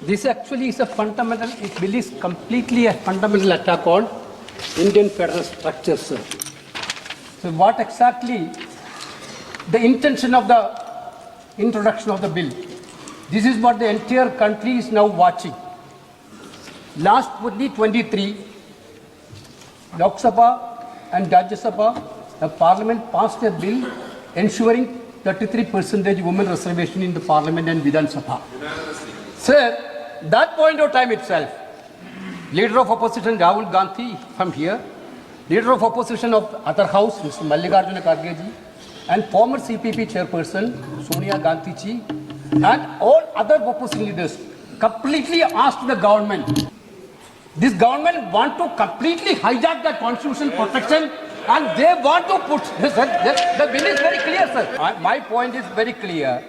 This actually is a fundamental, it bill is completely a fundamental attack on Indian federal structure, sir. So what exactly the intention of the introduction of the bill? This is what the entire country is now watching. Last 2023, Lok Sabha and Rajya Sabha, the Parliament passed a bill ensuring 33% women reservation in the Parliament and Vidhan Sabha. Sir, that point of time itself, Leader of Opposition Rahul Gandhi from here, Leader of Opposition of other House, Mr. Mallikarjuna Kharge ji, and former CPP Chairperson Sonia Gandhi ji, and all other opposition leaders completely asked the government. This government want to completely hijack the constitutional protection, and they want to put the bill is very clear, sir. My point is very clear.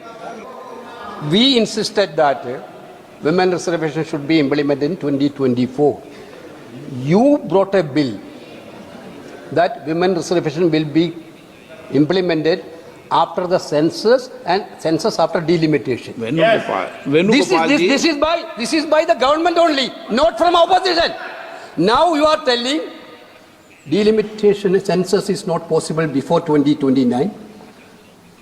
We insisted that women reservation should be implemented in 2024. You brought a bill that women reservation will be implemented after the census and census after delimitation. This is by the government only, not from opposition. Now you are telling delimitation census is not possible before 2029.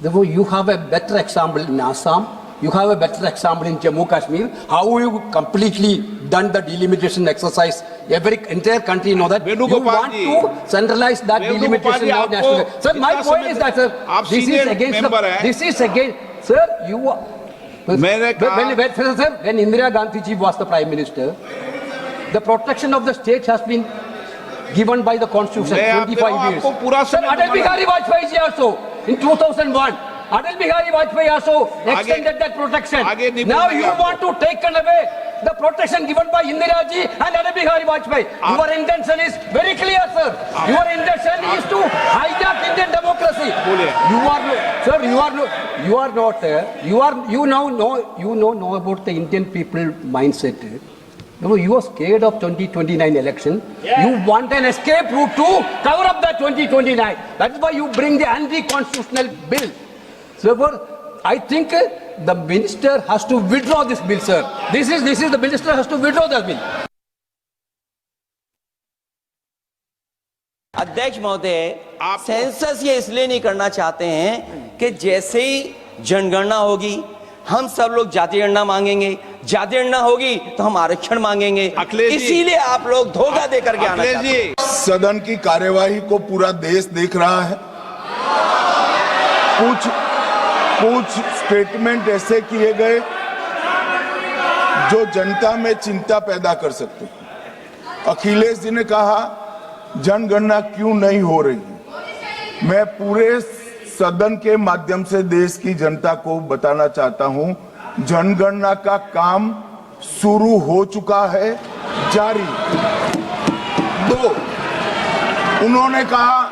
Therefore, you have a better example in Assam. You have a better example in Jammu Kashmir. How you completely done the delimitation exercise? Every entire country know that. You want to centralize that delimitation now nationally. Sir, my point is that, sir, this is against the, this is against, sir, you are, when Indira Gandhi ji was the Prime Minister, the protection of the state has been given by the Constitution 25 years. Sir, Atal Bihari Vajpayee ji also in 2001. Atal Bihari Vajpayee also extended that protection. Now you want to take away the protection given by Indira ji and Atal Bihari Vajpayee. Your intention is very clear, sir. Your intention is to hijack Indian democracy. You know about the Indian people mindset. You are scared of 2029 election. Yeah. You want an escape route to cover up that 2029. That's why you bring the anti-constitutional bill. Therefore, I think the minister has to withdraw this bill, sir. This is the minister has to withdraw the bill. अध्यक्ष महोदय, census ये इसलिए नहीं करना चाहते हैं कि जैसे ही जनगणना होगी हम सब लोग जाति गणना मांगेंगे, जाति गणना होगी तो हम आरक्षण मांगेंगे, इसीलिए आप लोग धोखा दे करके आना चाहते हैं। सदन की कार्यवाही को पूरा देश देख रहा है। कुछ स्टेटमेंट ऐसे किए गए जो जनता में चिंता पैदा कर सकते हैं। अखिलेश जी ने कहा जनगणना क्यों नहीं हो रही। मैं पूरे सदन के माध्यम से देश की जनता को बताना चाहता हूं, जनगणना का काम शुरू हो चुका है, जारी। 2, उन्होंने कहा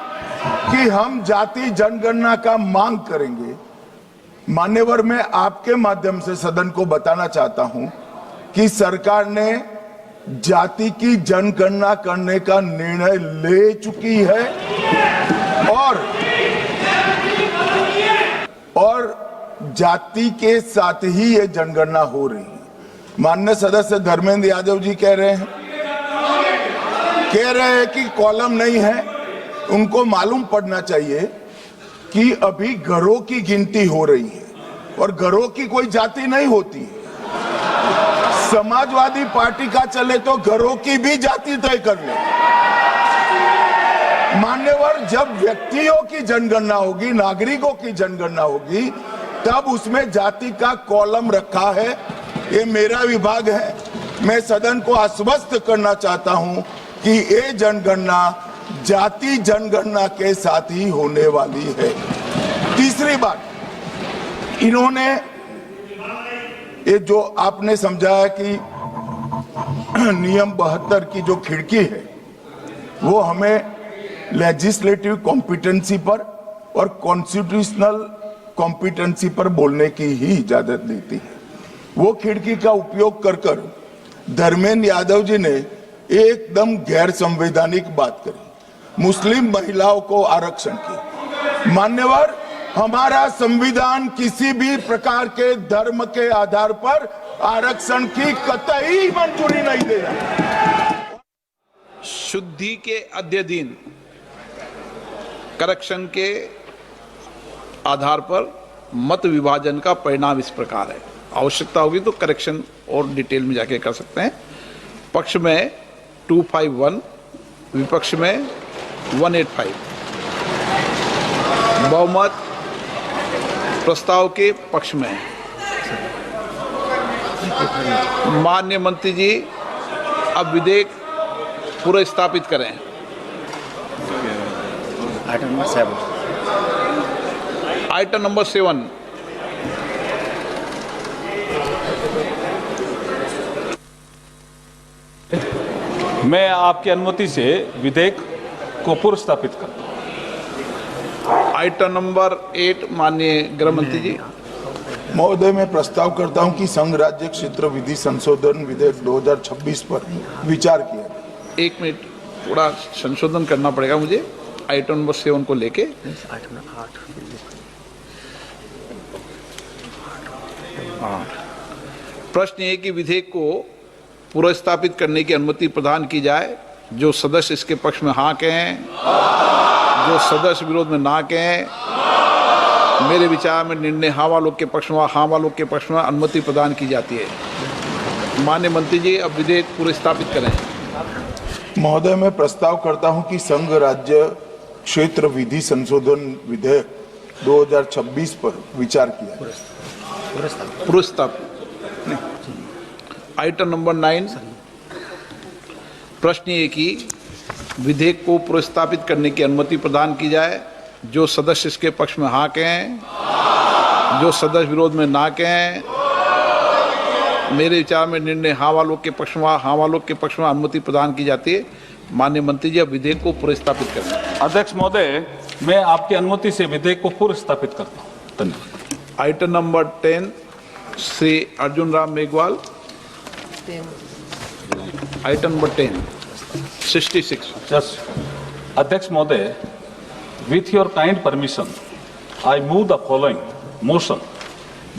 कि हम जाति जनगणना का मांग करेंगे। मान्यवर, मैं आपके माध्यम से सदन को बताना चाहता हूं कि सरकार ने जाति की जनगणना करने का निर्णय ले चुकी है और जाति के साथ ही ये जनगणना हो रही है। माननीय सदस्य धर्मेंद्र यादव जी कह रहे हैं कि कॉलम नहीं है। उनको मालूम पड़ना चाहिए कि अभी घरों की गिनती हो रही है और घरों की कोई जाति नहीं होती है। समाजवादी पार्टी का चले तो घरों की भी जाति तय कर ले। मान्यवर, जब व्यक्तियों की जनगणना होगी, नागरिकों की जनगणना होगी, तब उसमें जाति का कॉलम रखा है। ये मेरा विभाग है। मैं सदन को आश्वस्त करना चाहता हूं कि ये जनगणना जाति जनगणना के साथ ही होने वाली है। तीसरी बात, इन्होंने ये जो आपने समझाया कि नियम 72 की जो खिड़की है वो हमें लेजिस्लेटिव कॉम्पिटेंसी पर और कॉन्स्टिट्यूशनल कॉम्पिटेंसी पर बोलने की ही इजाजत देती है। वो खिड़की का उपयोग कर धर्मेंद्र यादव जी ने एकदम गैर संवैधानिक बात करी, मुस्लिम महिलाओं को आरक्षण की। मान्यवर, हमारा संविधान किसी भी प्रकार के धर्म के आधार पर आरक्षण की कतई मंजूरी नहीं देना। शुद्धि के अध्ययन करेक्शन के आधार पर मत विभाजन का परिणाम इस प्रकार है। आवश्यकता होगी तो करेक्शन और डिटेल में जाके कर सकते हैं। पक्ष में 251, विपक्ष में 185। बहुमत प्रस्ताव के पक्ष में है। माननीय मंत्री जी अब विधेयक पुनर्स्थापित करें। Item number 7। मैं आपकी अनुमति से विधेयक को पुनर्स्थापित करता हूं। आइटम नंबर 8 माननीय गृह मंत्री जी। महोदय, मैं प्रस्ताव करता हूं कि संघ राज्य क्षेत्र विधि संशोधन विधेयक 2026 पर विचार किया जाए। 1 मिनट, थोड़ा संशोधन करना पड़ेगा मुझे आइटम नंबर 7 को लेके। प्रश्न ये कि विधेयक को पुनर्स्थापित करने की अनुमति प्रदान की जाए। जो सदस्य इसके पक्ष में हाँ कहें, जो सदस्य विरोध में ना कहें। मेरे विचार में निर्णय हाँ वालों के पक्ष में, हाँ वालों के पक्ष में अनुमति प्रदान की जाती है। माननीय मंत्री जी अब विधेयक पुनर्स्थापित करें। महोदय, मैं प्रस्ताव करता हूं कि संघ राज्य क्षेत्र विधि संशोधन विधेयक 2026 पर विचार किया जाए। पुनर्स्थापित। Item number 9। प्रश्न ये कि विधेयक को पुनर्स्थापित करने की अनुमति प्रदान की जाए। जो सदस्य इसके पक्ष में हाँ कहें, जो सदस्य विरोध में ना कहें। मेरे विचार में निर्णय हाँ वालों के पक्ष में, हाँ वालों के पक्ष में अनुमति प्रदान की जाती है। माननीय मंत्री जी अब विधेयक को पुनर्स्थापित करें। अध्यक्ष महोदय, मैं आपकी अनुमति से विधेयक को पुनर्स्थापित करता हूं। धन्यवाद। Item number 10 Shri Arjun Ram Meghwal. Item number 10 66। Just अध्यक्ष महोदय, with your kind permission, I move the following motion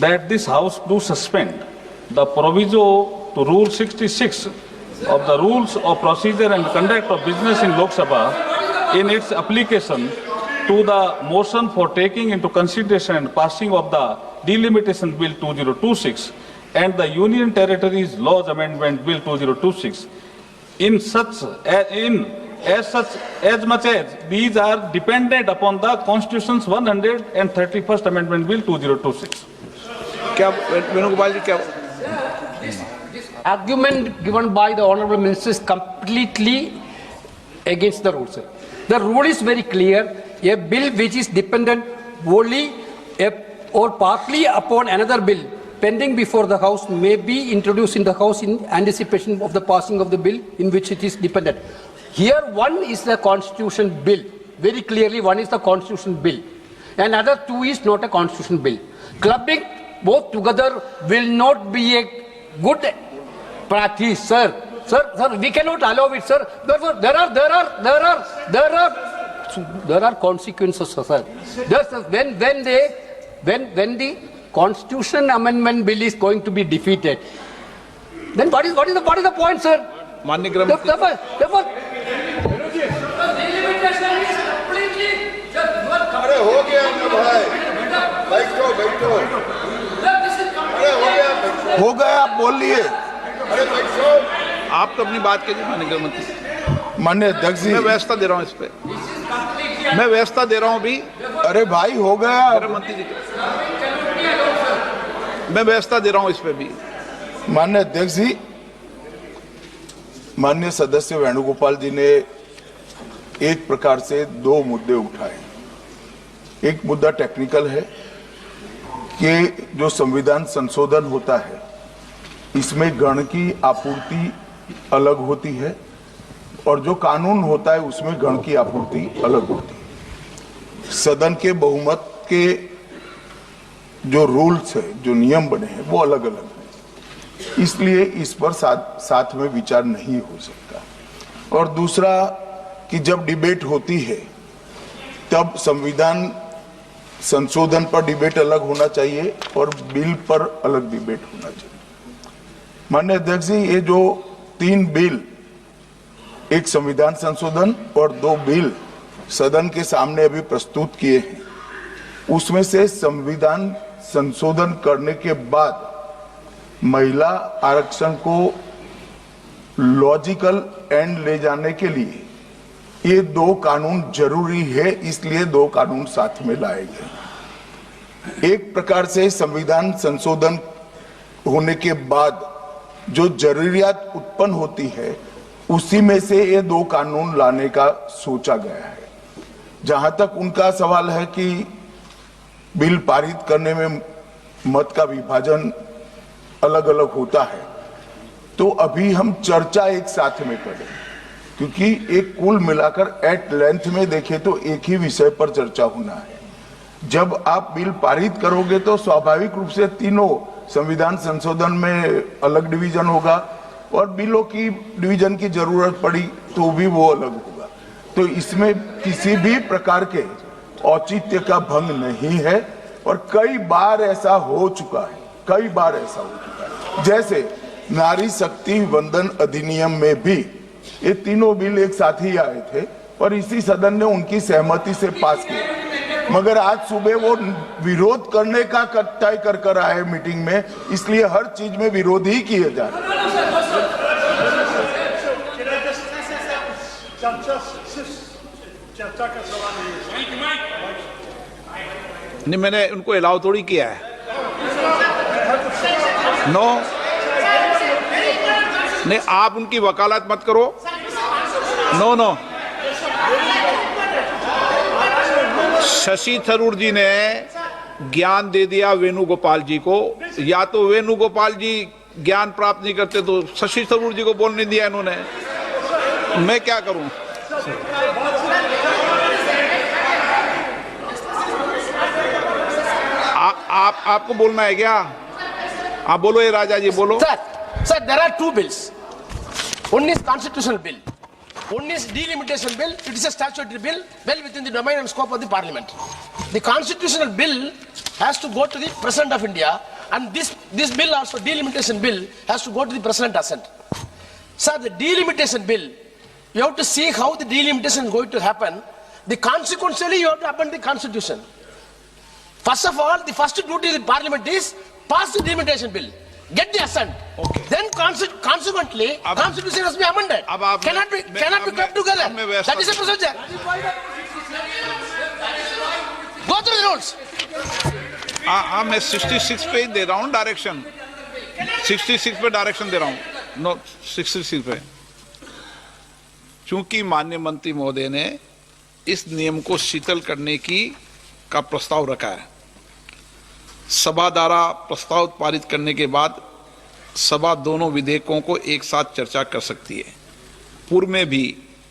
that this House do suspend the proviso to Rule 66 of the Rules of Procedure and Conduct of Business in Lok Sabha in its application to the motion for taking into consideration and passing of the Delimitation Bill 2026 and the Union Territories Laws Amendment Bill 2026 as much as these are dependent upon the Constitution's 131st Amendment Bill 2026. क्या वेणुगोपाल जी क्या Argument given by the honorable minister is completely against the rule, sir. The rule is very clear. A bill which is dependent wholly or partly upon another bill pending before the House may be introduced in the House in anticipation of the passing of the bill in which it is dependent. Here one is the constitution bill. Very clearly one is the constitution bill. And other two is not a constitution bill. Clubbing both together will not be a good practice, sir. Sir, we cannot allow it, sir. Therefore, there are consequences, sir. Just when the Constitution Amendment Bill is going to be defeated, then what is the point, sir? माननीय गृह मंत्री Therefore, अरे हो गया ना भाई, बैठो बैठो, हो गया, आप बोल लिए। अरे बैठो, आप तो अपनी बात कीजिए। माननीय गृह मंत्री, माननीय अध्यक्ष जी, मैं व्यवस्था दे रहा हूँ इस पे, मैं व्यवस्था दे रहा हूँ अभी। अरे भाई हो गया, गृह मंत्री जी मैं व्यवस्था दे रहा हूँ इस पे भी। माननीय अध्यक्ष जी, माननीय सदस्य वेणुगोपाल जी ने एक प्रकार से दो मुद्दे उठाए। एक मुद्दा टेक्निकल है कि जो संविधान संशोधन होता है इसमें गण की आपूर्ति अलग होती है और जो कानून होता है उसमें गण की आपूर्ति अलग होती है। सदन के बहुमत के जो रूल्स है, जो नियम बने हैं वो अलग अलग हैं, इसलिए इस पर साथ में विचार नहीं हो सकता। और दूसरा कि जब डिबेट होती है तब संविधान संशोधन पर डिबेट अलग होना चाहिए और बिल पर अलग डिबेट होना चाहिए। माननीय अध्यक्ष जी, ये जो 3 बिल, एक संविधान संशोधन और 2 बिल सदन के सामने अभी प्रस्तुत किए हैं, उसमें से संविधान संशोधन करने के बाद महिला आरक्षण को लॉजिकल एंड ले जाने के लिए ये 2 कानून जरूरी है, इसलिए 2 कानून साथ में लाए गए। एक प्रकार से संविधान संशोधन होने के बाद जो जरूरियात उत्पन्न होती है, उसी में से ये 2 कानून लाने का सोचा गया है। जहां तक उनका सवाल है कि बिल पारित करने में मत का विभाजन अलग अलग होता है, तो अभी हम चर्चा एक साथ में करें, क्योंकि एक कुल मिलाकर एट लेंथ में देखें तो एक ही विषय पर चर्चा होना है। जब आप बिल पारित करोगे तो स्वाभाविक रूप से तीनों संविधान संशोधन में अलग डिवीजन होगा और बिलों की डिवीजन की जरूरत पड़ी तो भी वो अलग होगा। तो इसमें किसी भी प्रकार के औचित्य का भंग नहीं है और कई बार ऐसा हो चुका है, कई बार ऐसा हो चुका है। जैसे नारी शक्ति वंदन अधिनियम में भी ये तीनों बिल एक साथ ही आए थे और इसी सदन ने उनकी सहमति से पास किया, मगर आज सुबह वो विरोध करने का तय कर आए मीटिंग में, इसलिए हर चीज में विरोध ही किए जा रहे हैं। नहीं, मैंने उनको अलाउ थोड़ी किया है। नो, नहीं, आप उनकी वकालत मत करो। नो नो, शशि थरूर जी ने ज्ञान दे दिया वेणुगोपाल जी को, या तो वेणुगोपाल जी ज्ञान प्राप्त नहीं करते तो शशि थरूर जी को बोलने दिया इन्होंने, मैं क्या करूं। आपको बोलना है क्या? आप बोलो, ये राजा जी बोलो। Sir, there are 2 bills. One is constitutional bill. One is delimitation bill. It is a statutory bill, well within the domain and scope of the parliament. The constitutional bill has to go to the President of India, and this bill also, delimitation bill, has to go to the President assent. Sir, the delimitation bill, you have to see how the delimitation is going to happen. Consequentially, you have to amend the constitution. First of all, the first duty of the parliament is pass the delimitation bill, get the assent. Okay. Then consequently, constitution has to be amended. Cannot be kept together. That is a procedure. Go through the rules. हाँ, मैं 66 पे दे रहा हूँ direction, 66 पे direction दे रहा हूँ। No, 66 पे, चूंकि माननीय मंत्री महोदय ने इस नियम को शिथिल करने का प्रस्ताव रखा है, सभा द्वारा प्रस्ताव पारित करने के बाद सभा दोनों विधेयकों को एक साथ चर्चा कर सकती है। पूर्व में भी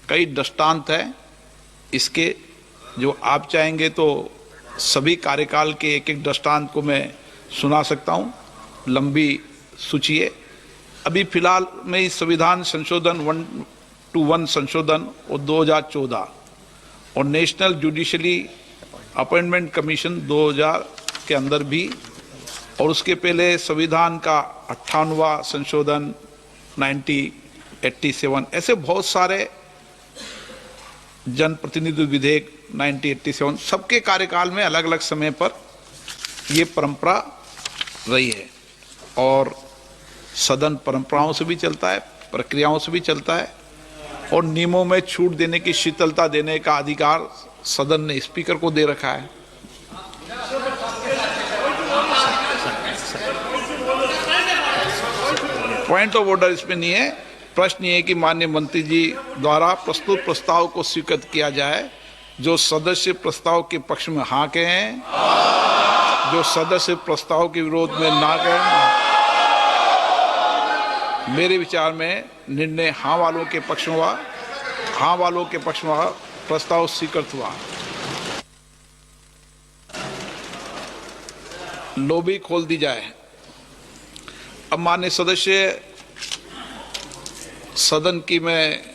कई दृष्टांत हैं इसके, जो आप चाहेंगे तो सभी कार्यकाल के एक दृष्टांत को मैं सुना सकता हूं, लंबी सूची है। अभी फिलहाल में इस संविधान संशोधन 121 संशोधन और 2014 और नेशनल जुडिशरी अपॉइंटमेंट कमीशन 2000 के अंदर भी, और उसके पहले संविधान का 58वां संशोधन 1987, ऐसे बहुत सारे जनप्रतिनिधि विधेयक 1987, सबके कार्यकाल में अलग अलग समय पर ये परंपरा रही है और सदन परंपराओं से भी चलता है, प्रक्रियाओं से भी चलता है और नियमों में छूट देने की, शीतलता देने का अधिकार सदन ने स्पीकर को दे रखा है। पॉइंट ऑफ ऑर्डर इसमें नहीं है। प्रश्न ये है कि माननीय मंत्री जी द्वारा प्रस्तुत प्रस्ताव को स्वीकृत किया जाए। जो सदस्य प्रस्ताव के पक्ष में हाँ कहें, जो सदस्य प्रस्ताव के विरोध में ना कहें। मेरे विचार में निर्णय हाँ वालों के पक्ष में हुआ, हाँ वालों के पक्ष में हुआ, प्रस्ताव स्वीकृत हुआ। लॉबी खोल दी जाए। अब माननीय सदस्य, सदन की मैं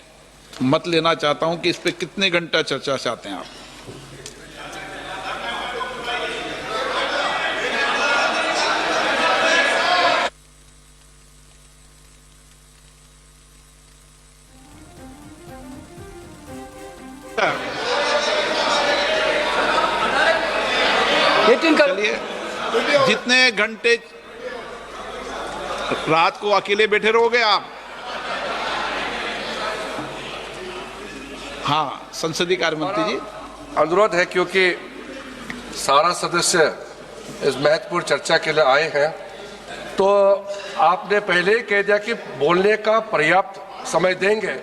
मत लेना चाहता हूं कि इस पे कितने घंटा चर्चा चाहते हैं आप। जितने घंटे रात को अकेले बैठे रहोगे आप। हाँ, संसदीय कार्य मंत्री जी। अनुरोध है, क्योंकि सारा सदस्य इस महत्वपूर्ण चर्चा के लिए आए हैं, तो आपने पहले ही कह दिया कि बोलने का पर्याप्त समय देंगे।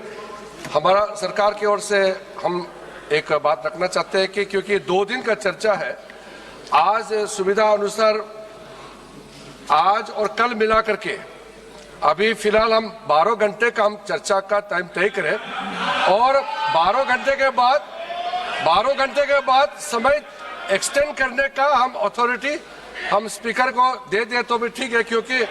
हमारा सरकार की ओर से हम एक बात रखना चाहते हैं कि क्योंकि 2 दिन का चर्चा है, आज सुविधा अनुसार आज और कल मिला करके अभी फिलहाल हम 12 घंटे का हम चर्चा का टाइम तय करें, और 12 घंटे के बाद समय एक्सटेंड करने का हम अथॉरिटी हम स्पीकर को दे दें तो भी ठीक है, क्योंकि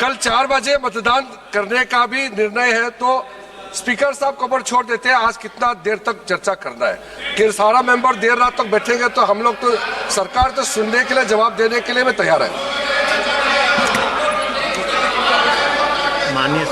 कल 4 बजे मतदान करने का भी निर्णय है। तो स्पीकर साहब को ऊपर छोड़ देते हैं आज कितना देर तक चर्चा करना है, कि सारा मेंबर देर रात तक बैठेंगे तो हम लोग तो सरकार तो सुनने के लिए जवाब देने के लिए मैं तैयार है। माननीय